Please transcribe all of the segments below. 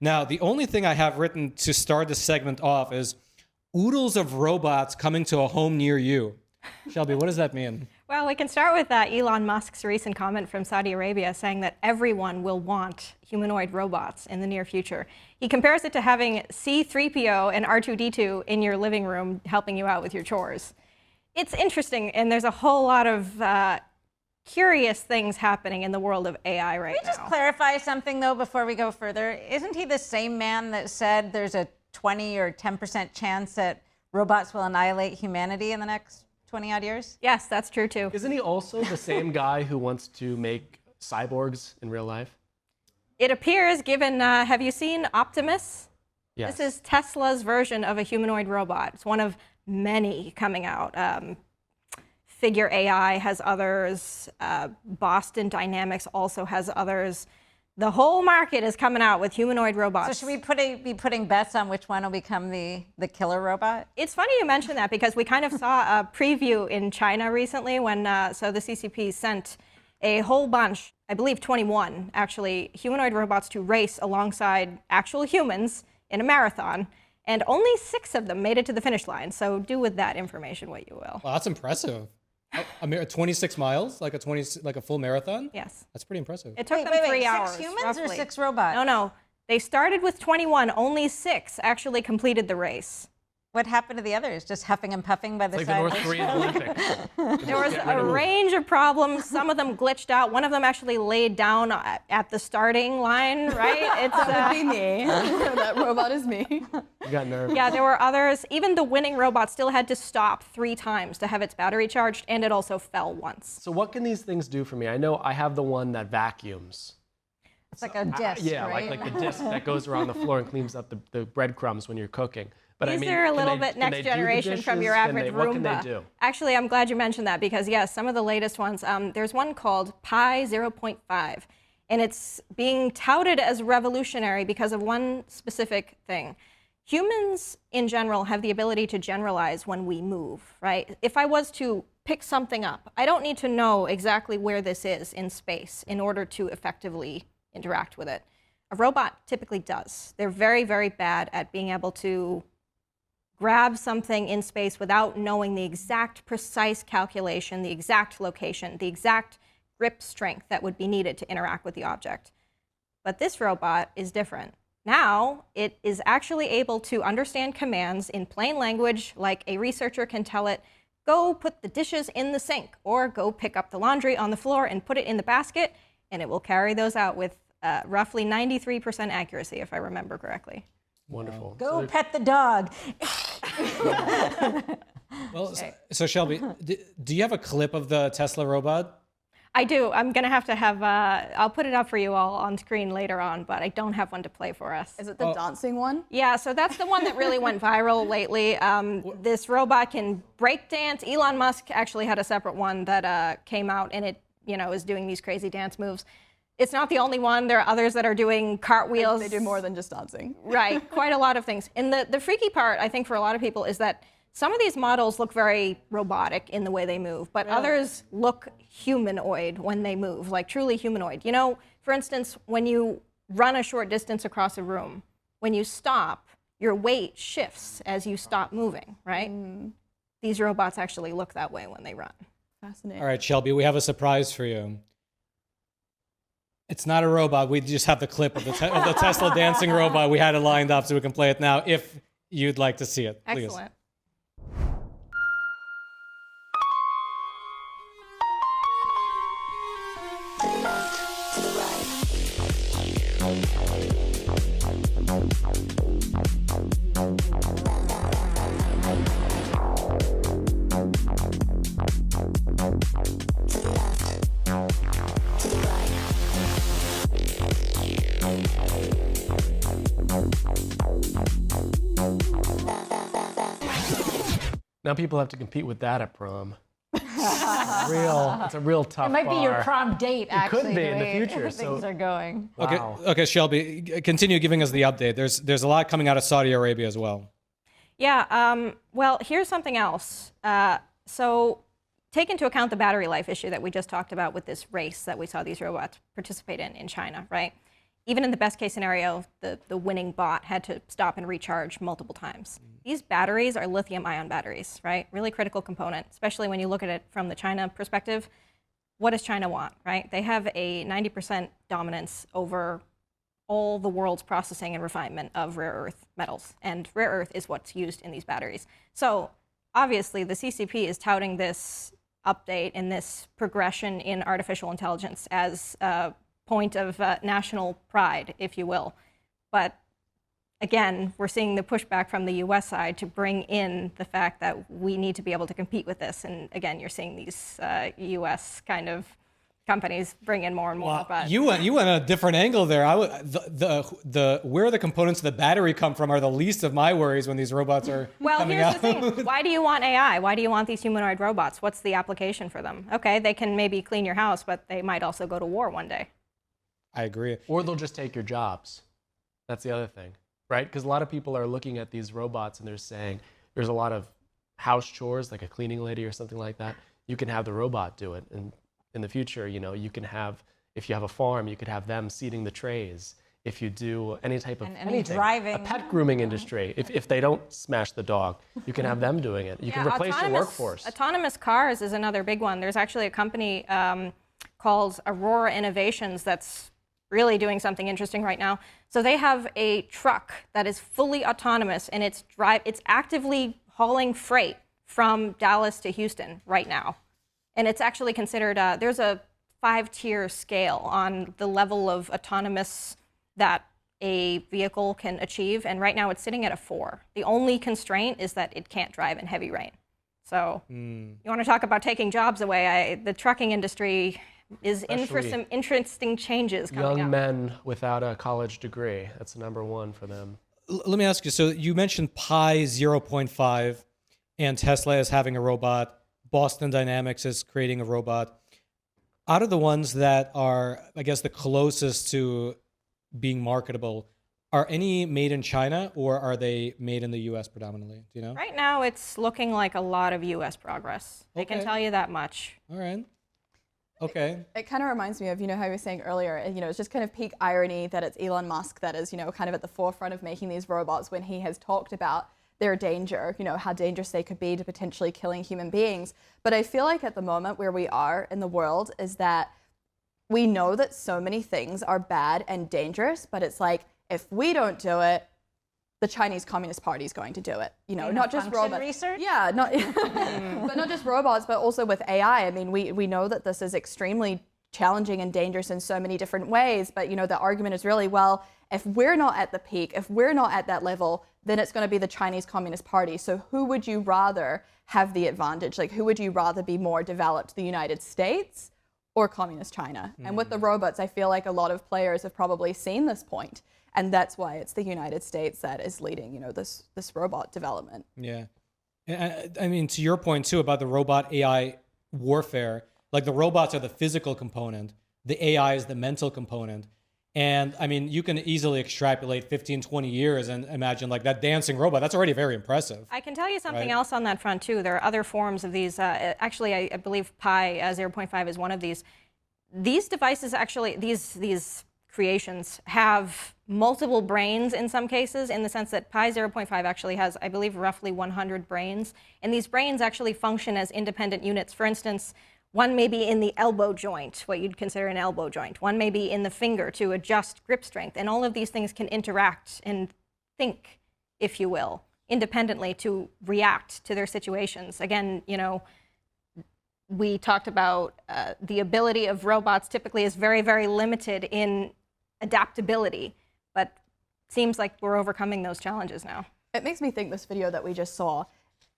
Now, the only thing I have written to start this segment off is oodles of robots coming to a home near you. Shelby, what does that mean? Well, we can start with Elon Musk's recent comment from Saudi Arabia saying that everyone will want humanoid robots in the near future. He compares it to having C-3PO and R2-D2 in your living room helping you out with your chores. It's interesting, and there's a whole lot of curious things happening in the world of AI right now. Can we just clarify something, though, before we go further? Isn't he the same man that said there's a 20 or 10% chance that robots will annihilate humanity in the next 20-odd years? Yes, that's true, too. Isn't he also the same guy who wants to make cyborgs in real life? It appears, given, have you seen Optimus? Yes. This is Tesla's version of a humanoid robot. It's one of many coming out. Figure AI has others. Boston Dynamics also has others. The whole market is coming out with humanoid robots. So should we be putting bets on which one will become the killer robot? It's funny you mention that because we kind of saw a preview in China recently when so the CCP sent a whole bunch, I believe 21 actually, humanoid robots to race alongside actual humans in a marathon. And only 6 of them made it to the finish line. So do with that information what you will. Well, that's impressive. 26 miles, like a full marathon? Yes. That's pretty impressive. It took them 3 hours. 6 humans roughly. or 6 robots? No. They started with 21. Only 6 actually completed the race. What happened to the others? Just huffing and puffing by the Like side? the North Korean Olympics. There was a range of problems. Some of them glitched out. One of them actually laid down at the starting line, right? That would be me. That robot is me. You got nerves. Yeah, there were others. Even the winning robot still had to stop 3 times to have its battery charged, and it also fell once. So what can these things do for me? I know I have the one that vacuums. It's like a disc, Yeah, right? like the disc that goes around the floor and cleans up the breadcrumbs when you're cooking. But These I mean, are a can little they- bit can they next do the generation from dishes? your average Roomba. What can they do? Actually, I'm glad you mentioned that because, yes, some of the latest ones, there's one called Pi 0.5, and it's being touted as revolutionary because of one specific thing. Humans, in general, have the ability to generalize when we move, right? If I was to pick something up, I don't need to know exactly where this is in space in order to effectively interact with it. A robot typically does. They're very, very bad at being able to grab something in space without knowing the exact precise calculation, the exact location, the exact grip strength that would be needed to interact with the object. But this robot is different. Now, it is actually able to understand commands in plain language, like a researcher can tell it, go put the dishes in the sink, or go pick up the laundry on the floor and put it in the basket, and it will carry those out with roughly 93% accuracy, if I remember correctly. Wonderful. Go pet the dog. Well, so Shelby, do you have a clip of the Tesla robot? I do. I'm going to have, I'll put it up for you all on screen later on, but I don't have one to play for us. Is it the dancing one? Yeah, so that's the one that really went viral lately. This robot can break dance. Elon Musk actually had a separate one that came out, and it, is doing these crazy dance moves. It's not the only one. There are others that are doing cartwheels. They do more than just dancing. Right, quite a lot of things. And the freaky part, I think, for a lot of people is that some of these models look very robotic in the way they move, but others look humanoid when they move, like truly humanoid. For instance, when you run a short distance across a room, when you stop, your weight shifts as you stop moving, right? These robots actually look that way when they run. Fascinating. All right, Shelby, we have a surprise for you. It's not a robot. We just have the clip of the Tesla dancing robot. We had it lined up so we can play it now if you'd like to see it. Please. Excellent. Now people have to compete with that at prom. It's a real tough It might be your bar. prom date, actually. It could be in the way future. Things are going. Wow. Okay, Shelby, continue giving us the update. There's a lot coming out of Saudi Arabia as well. Yeah, well, here's something else. So take into account the battery life issue that we just talked about with this race that we saw these robots participate in China, right? even in the best case scenario, the winning bot had to stop and recharge multiple times. These batteries are lithium ion batteries, right? Really critical component, especially when you look at it from the China perspective. What does China want, right? They have a 90% dominance over all the world's processing and refinement of rare earth metals. And rare earth is what's used in these batteries. So obviously the CCP is touting this update and this progression in artificial intelligence as a point of national pride, if you will. But again, we're seeing the pushback from the US side to bring in the fact that we need to be able to compete with this. And again, you're seeing these US kind of companies bring in more and more. Well, but you went a different angle there. Where the components of the battery come from are the least of my worries when these robots are coming here's out. the thing. Why do you want AI? Why do you want these humanoid robots? What's the application for them? Okay, they can maybe clean your house, but they might also go to war one day. I agree. Or they'll just take your jobs. That's the other thing, right? Because a lot of people are looking at these robots and they're saying there's a lot of house chores, like a cleaning lady or something like that. You can have the robot do it. And in the future, you know, you can have, if you have a farm, you could have them seeding the trays. If you do any type of anything, driving. a pet grooming industry, if they don't smash the dog, you can have them doing it. You can replace your workforce. Autonomous cars is another big one. There's actually a company called Aurora Innovations that's really doing something interesting right now. So they have a truck that is fully autonomous, and it's actively hauling freight from Dallas to Houston right now. And it's actually considered, there's a 5-tier scale on the level of autonomous that a vehicle can achieve. And right now it's sitting at a 4. The only constraint is that it can't drive in heavy rain. So you want to talk about taking jobs away, the trucking industry is in for some interesting changes coming up. Young men without a college degree, that's number one for them. Let me ask you, so you mentioned Pi 0.5 and Tesla is having a robot. Boston Dynamics is creating a robot. Out of the ones that are, I guess, the closest to being marketable, are any made in China or are they made in the US predominantly? Do you know? Right now it's looking like a lot of US progress. I can tell you that much. All right. Okay. It kind of reminds me of, you know, how you were saying earlier, it's just kind of peak irony that it's Elon Musk that is, kind of at the forefront of making these robots when he has talked about their danger, how dangerous they could be to potentially killing human beings. But I feel like at the moment where we are in the world is that we know that so many things are bad and dangerous, but it's like, if we don't do it, the Chinese Communist Party is going to do it. Not just robots. Research? Yeah, but not just robots, but also with AI. I mean, we know that this is extremely challenging and dangerous in so many different ways. But the argument is really, well, if we're not at the peak, if we're not at that level, then it's going to be the Chinese Communist Party. So who would you rather have the advantage? Like, who would you rather be more developed, the United States or Communist China? And with the robots, I feel like a lot of players have probably seen this point. And that's why it's the United States that is leading, this robot development. Yeah. And I mean, to your point too about the robot AI warfare, like the robots are the physical component, the AI is the mental component. And I mean, you can easily extrapolate 15, 20 years and imagine like that dancing robot, that's already very impressive. I can tell you something else on that front too. There are other forms of these. Actually, I believe Pi 0.5 is one of these. These devices actually, these creations have multiple brains in some cases, in the sense that Pi 0.5 actually has, I believe, roughly 100 brains. And these brains actually function as independent units. For instance, one may be in the elbow joint, what you'd consider an elbow joint. One may be in the finger to adjust grip strength. And all of these things can interact and think, if you will, independently to react to their situations. Again, we talked about the ability of robots typically is very, very limited in adaptability, but seems like we're overcoming those challenges now. It makes me think this video that we just saw,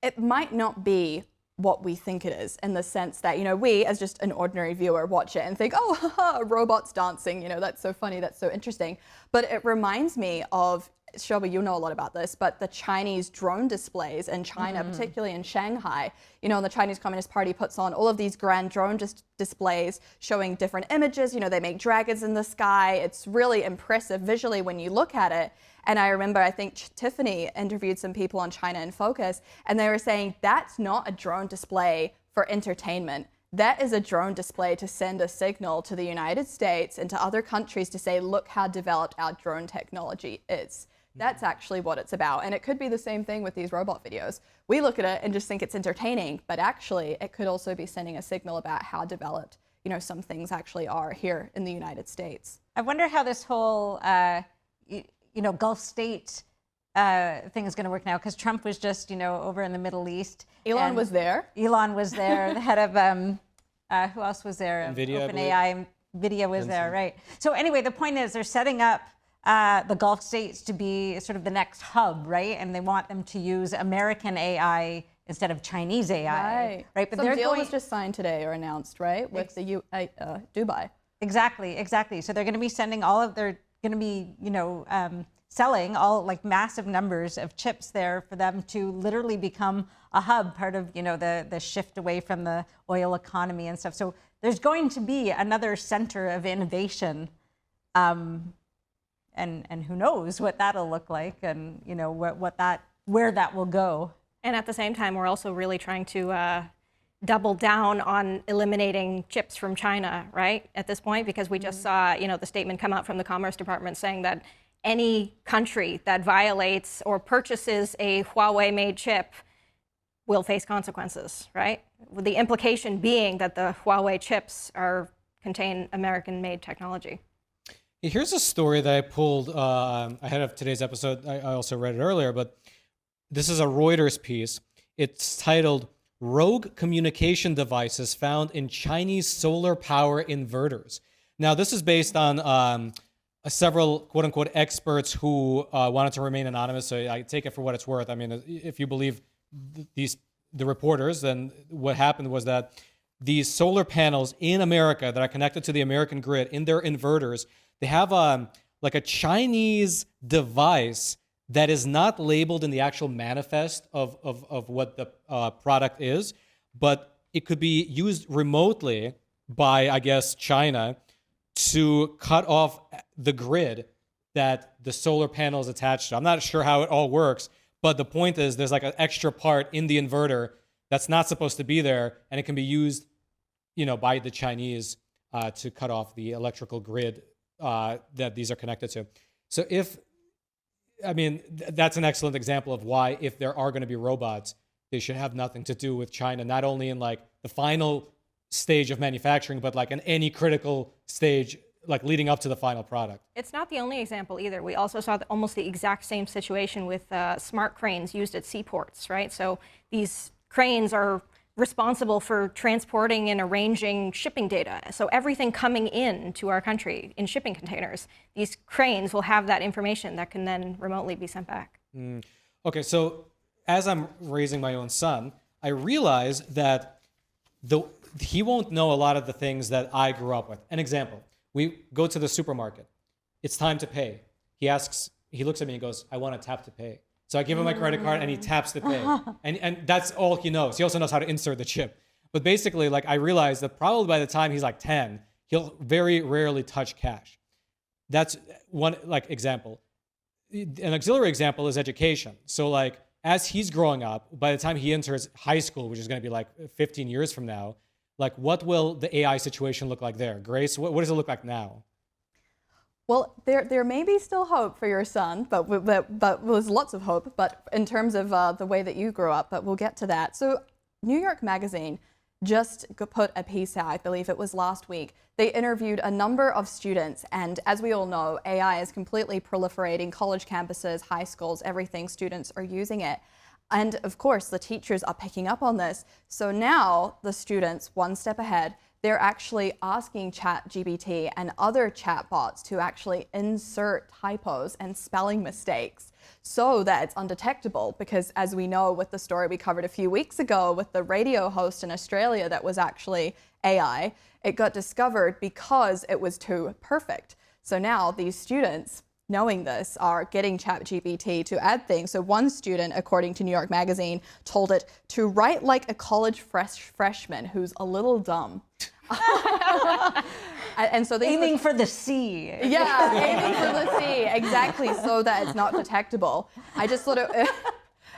it might not be what we think it is, in the sense that, we as just an ordinary viewer watch it and think, oh, haha, robots dancing, that's so funny, that's so interesting. But it reminds me of, Shoba, you know a lot about this, but the Chinese drone displays in China, particularly in Shanghai, the Chinese Communist Party puts on all of these grand drone displays showing different images. They make dragons in the sky. It's really impressive visually when you look at it. And I remember, I think Tiffany interviewed some people on China in Focus, and they were saying that's not a drone display for entertainment. that is a drone display to send a signal to the United States and to other countries to say, look how developed our drone technology is. That's actually what it's about. And it could be the same thing with these robot videos. We look at it and just think it's entertaining, but actually it could also be sending a signal about how developed, some things actually are here in the United States. I wonder how this whole, Gulf state thing is going to work now, because Trump was just, over in the Middle East. Elon was there. Elon was there. The head of, who else was there? NVIDIA, OpenAI. NVIDIA was there, right. So anyway, the point is they're setting up the Gulf states to be sort of the next hub, right? And they want them to use American AI instead of Chinese AI, right? But some deal was just signed today or announced, right, with the Dubai. Exactly. So they're going to be sending they're going to be, selling all like massive numbers of chips there for them to literally become a hub, part of, the shift away from the oil economy and stuff. So there's going to be another center of innovation. And who knows what that'll look like, and where that will go. And at the same time, we're also really trying to double down on eliminating chips from China, right? At this point, because we just saw, the statement come out from the Commerce Department saying that any country that violates or purchases a Huawei-made chip will face consequences, right? With the implication being that the Huawei chips contain American-made technology. Here's a story that I pulled ahead of today's episode. I also read it earlier, but this is a Reuters piece. It's titled, "Rogue Communication Devices Found in Chinese Solar Power Inverters." Now, this is based on several quote-unquote experts who wanted to remain anonymous, so I take it for what it's worth. I mean, if you believe the reporters, then what happened was that these solar panels in America that are connected to the American grid, in their inverters, they have like a Chinese device that is not labeled in the actual manifest of what the product is, but it could be used remotely by, I guess, China to cut off the grid that the solar panel is attached to. I'm not sure how it all works, but the point is there's like an extra part in the inverter that's not supposed to be there, and it can be used, by the Chinese to cut off the electrical grid that these are connected to. So that's an excellent example of why, if there are going to be robots, they should have nothing to do with China, not only in like the final stage of manufacturing, but like in any critical stage, like leading up to the final product. It's not the only example either. We also saw almost the exact same situation with smart cranes used at seaports, right? So these cranes are responsible for transporting and arranging shipping data. So everything coming in to our country in shipping containers, these cranes will have that information that can then remotely be sent back. Okay, so as I'm raising my own son, I realize that he won't know a lot of the things that I grew up with. An example, we go to the supermarket. It's time to pay. He looks at me and goes, "I want to tap to pay." So I give him my credit card and he taps to pay. And that's all he knows. He also knows how to insert the chip. But basically, like, I realized that probably by the time he's like 10, he'll very rarely touch cash. That's one example. An auxiliary example is education. So like, as he's growing up, by the time he enters high school, which is going to be like 15 years from now, like, what will the AI situation look like there? Grace, what does it look like now? Well, there may be still hope for your son, but there's lots of hope. But in terms of the way that you grew up, but we'll get to that. So New York Magazine just put a piece out, I believe it was last week. They interviewed a number of students, and as we all know, AI is completely proliferating. College campuses, high schools, everything, students are using it. And of course, the teachers are picking up on this. So now the students, one step ahead, they're actually asking chatgpt and other chatbots to actually insert typos and spelling mistakes so that it's undetectable. Because as we know with the story we covered a few weeks ago with the radio host in Australia that was actually AI, it got discovered because it was too perfect. So now these students, knowing this, are getting ChatGPT to add things. So one student, according to New York Magazine, told it to write like a college freshman who's a little dumb. And so aiming for the C. Yeah, aiming for the C, exactly, so that it's not detectable. I just thought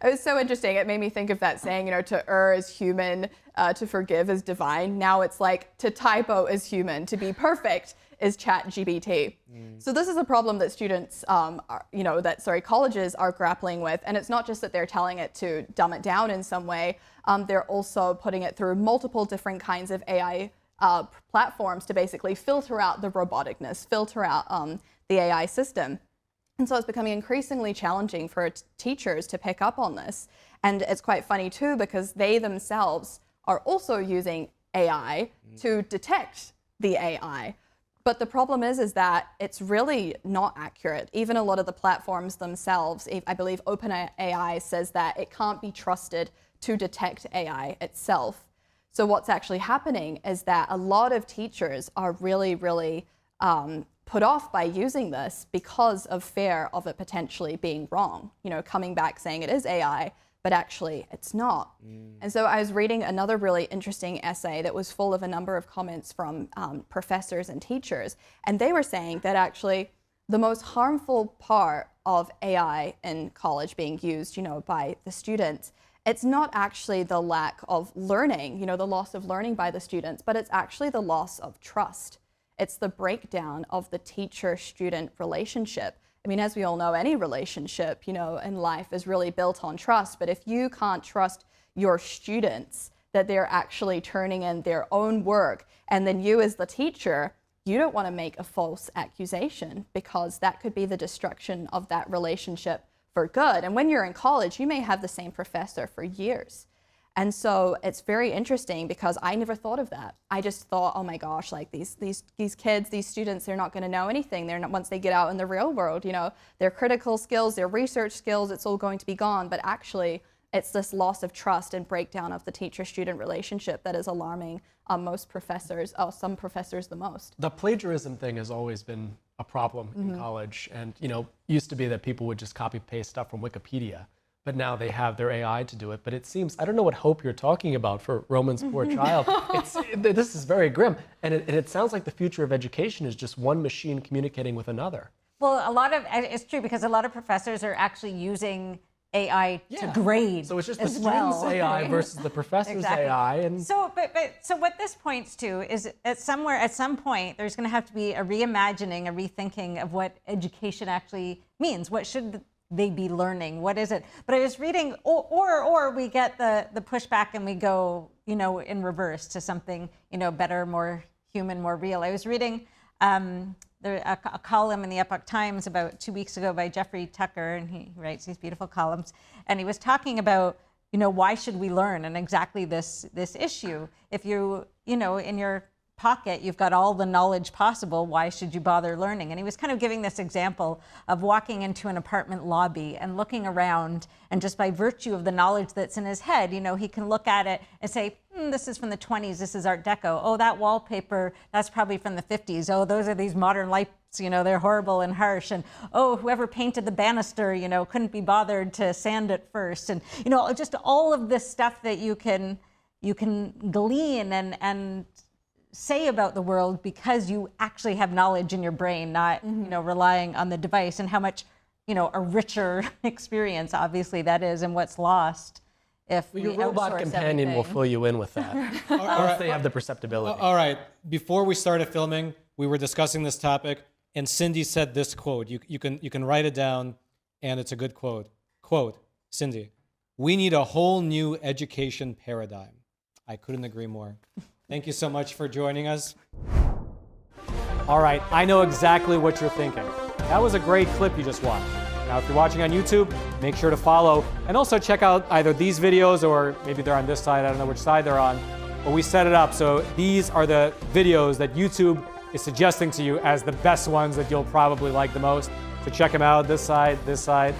It was so interesting. It made me think of that saying, to err is human, to forgive is divine. Now it's like to typo is human, to be perfect is ChatGPT. So this is a problem that students, colleges are grappling with. And it's not just that they're telling it to dumb it down in some way. They're also putting it through multiple different kinds of AI platforms to basically filter out the roboticness, filter out the AI system. And so it's becoming increasingly challenging for teachers to pick up on this. And it's quite funny too, because they themselves are also using AI to detect the AI. But the problem is that it's really not accurate. Even a lot of the platforms themselves, I believe OpenAI says that it can't be trusted to detect AI itself. So what's actually happening is that a lot of teachers are really, really put off by using this because of fear of it potentially being wrong. Coming back saying it is AI, but actually it's not. And so I was reading another really interesting essay that was full of a number of comments from professors and teachers, and they were saying that actually the most harmful part of AI in college being used, by the students, it's not actually the lack of learning, the loss of learning by the students, but it's actually the loss of trust. It's the breakdown of the teacher-student relationship. I mean, as we all know, any relationship, in life is really built on trust. But if you can't trust your students that they're actually turning in their own work, and then you as the teacher, you don't want to make a false accusation because that could be the destruction of that relationship for good. And when you're in college, you may have the same professor for years. And so it's very interesting because I never thought of that. I just thought, oh my gosh, like these kids, these students, they're not going to know anything. They're not, once they get out in the real world, their critical skills, their research skills, it's all going to be gone. But actually, it's this loss of trust and breakdown of the teacher-student relationship that is alarming most professors, some professors the most. The plagiarism thing has always been a problem in college. And, used to be that people would just copy paste stuff from Wikipedia. But now they have their AI to do it. But it seems, I don't know what hope you're talking about for Roman's poor child. This is very grim. And it sounds like the future of education is just one machine communicating with another. Well, it's true because a lot of professors are actually using AI to grade. So it's just the student's AI versus the professor's AI. And so what this points to is at some point, there's going to have to be a reimagining, a rethinking of what education actually means. What should they be learning? What is it? But I was reading, or we get the pushback and we go, in reverse to something, better, more human, more real. I was reading a column in the Epoch Times about 2 weeks ago by Jeffrey Tucker, and he writes these beautiful columns. And he was talking about, why should we learn, and exactly this issue. If you, in your pocket, you've got all the knowledge possible, why should you bother learning? And he was kind of giving this example of walking into an apartment lobby and looking around, and just by virtue of the knowledge that's in his head, he can look at it and say, this is from the 20s, this is Art Deco. Oh, that wallpaper, that's probably from the 50s. Oh, those are these modern lights, they're horrible and harsh. And oh, whoever painted the banister, couldn't be bothered to sand it first. And, just all of this stuff that you can glean and say about the world because you actually have knowledge in your brain, not relying on the device, and how much a richer experience obviously that is, and what's lost if your robot companion will fill you in with that. Once they have the perceptibility. All right. Before we started filming, we were discussing this topic, and Cindy said this quote. You can write it down, and it's a good quote. Quote, Cindy, "We need a whole new education paradigm." I couldn't agree more. Thank you so much for joining us. All right, I know exactly what you're thinking. That was a great clip you just watched. Now, if you're watching on YouTube, make sure to follow, and also check out either these videos, or maybe they're on this side, I don't know which side they're on, but we set it up so these are the videos that YouTube is suggesting to you as the best ones that you'll probably like the most. So check them out, this side,